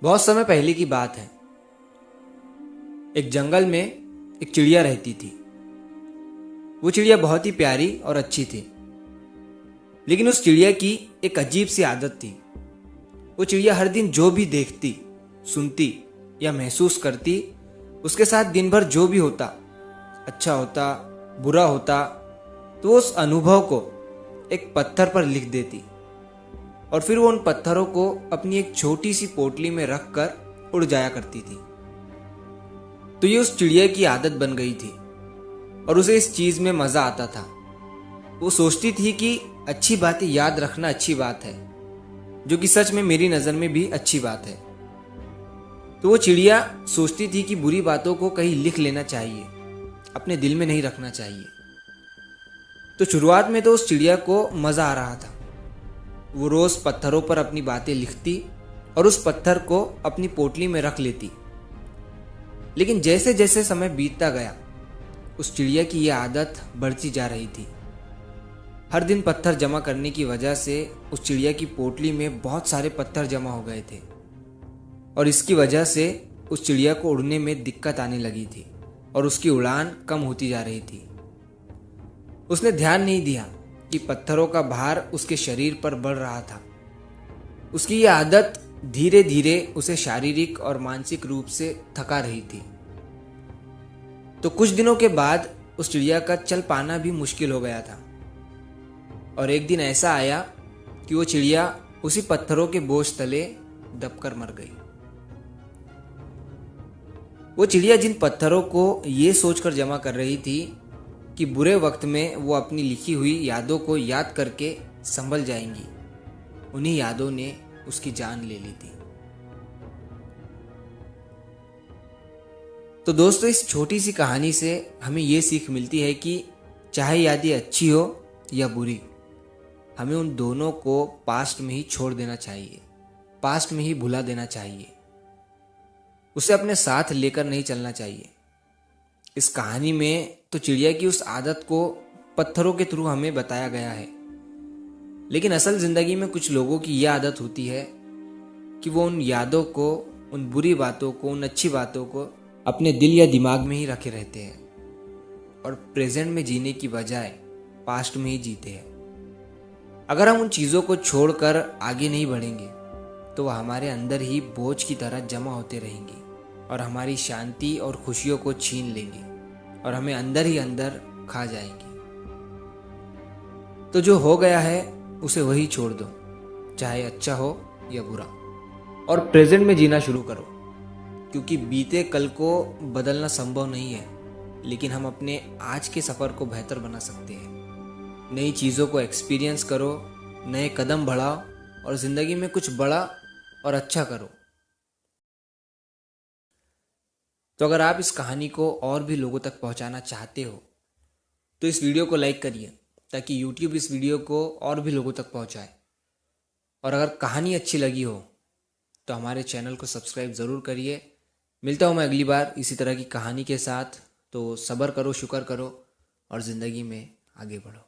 बहुत समय पहले की बात है। एक जंगल में एक चिड़िया रहती थी। वो चिड़िया बहुत ही प्यारी और अच्छी थी, लेकिन उस चिड़िया की एक अजीब सी आदत थी। वो चिड़िया हर दिन जो भी देखती, सुनती या महसूस करती, उसके साथ दिन भर जो भी होता, अच्छा होता, बुरा होता, तो वो उस अनुभव को एक पत्थर पर लिख देती और फिर वो उन पत्थरों को अपनी एक छोटी सी पोटली में रखकर उड़ जाया करती थी। तो ये उस चिड़िया की आदत बन गई थी और उसे इस चीज में मजा आता था। वो सोचती थी कि अच्छी बातें याद रखना अच्छी बात है, जो कि सच में मेरी नजर में भी अच्छी बात है। तो वो चिड़िया सोचती थी कि बुरी बातों को कहीं लिख लेना चाहिए, अपने दिल में नहीं रखना चाहिए। तो शुरुआत में तो उस चिड़िया को मजा आ रहा था। वो रोज पत्थरों पर अपनी बातें लिखती और उस पत्थर को अपनी पोटली में रख लेती। लेकिन जैसे जैसे समय बीतता गया, उस चिड़िया की यह आदत बढ़ती जा रही थी। हर दिन पत्थर जमा करने की वजह से उस चिड़िया की पोटली में बहुत सारे पत्थर जमा हो गए थे और इसकी वजह से उस चिड़िया को उड़ने में दिक्कत आने लगी थी और उसकी उड़ान कम होती जा रही थी। उसने ध्यान नहीं दिया कि पत्थरों का भार उसके शरीर पर बढ़ रहा था। उसकी यह आदत धीरे धीरे उसे शारीरिक और मानसिक रूप से थका रही थी। तो कुछ दिनों के बाद उस चिड़िया का चल पाना भी मुश्किल हो गया था और एक दिन ऐसा आया कि वो चिड़िया उसी पत्थरों के बोझ तले दबकर मर गई। वो चिड़िया जिन पत्थरों को ये सोचकर जमा कर रही थी कि बुरे वक्त में वो अपनी लिखी हुई यादों को याद करके संभल जाएंगी, उन्हीं यादों ने उसकी जान ले ली थी। तो दोस्तों, इस छोटी सी कहानी से हमें ये सीख मिलती है कि चाहे यादें अच्छी हो या बुरी, हमें उन दोनों को पास्ट में ही छोड़ देना चाहिए, पास्ट में ही भुला देना चाहिए, उसे अपने साथ लेकर नहीं चलना चाहिए। इस कहानी में तो चिड़िया की उस आदत को पत्थरों के थ्रू हमें बताया गया है, लेकिन असल जिंदगी में कुछ लोगों की यह आदत होती है कि वो उन यादों को, उन बुरी बातों को, उन अच्छी बातों को अपने दिल या दिमाग में ही रखे रहते हैं और प्रेजेंट में जीने की बजाय पास्ट में ही जीते हैं। अगर हम उन चीज़ों को छोड़कर आगे नहीं बढ़ेंगे तो वह हमारे अंदर ही बोझ की तरह जमा होते रहेंगी और हमारी शांति और खुशियों को छीन लेंगे और हमें अंदर ही अंदर खा जाएंगी। तो जो हो गया है उसे वही छोड़ दो, चाहे अच्छा हो या बुरा, और प्रेजेंट में जीना शुरू करो, क्योंकि बीते कल को बदलना संभव नहीं है, लेकिन हम अपने आज के सफ़र को बेहतर बना सकते हैं। नई चीज़ों को एक्सपीरियंस करो, नए कदम बढ़ाओ और ज़िंदगी में कुछ बड़ा और अच्छा करो। तो अगर आप इस कहानी को और भी लोगों तक पहुंचाना चाहते हो तो इस वीडियो को लाइक करिए, ताकि YouTube इस वीडियो को और भी लोगों तक पहुंचाए। और अगर कहानी अच्छी लगी हो तो हमारे चैनल को सब्सक्राइब ज़रूर करिए। मिलता हूँ मैं अगली बार इसी तरह की कहानी के साथ। तो सब्र करो, शुक्र करो और ज़िंदगी में आगे बढ़ो।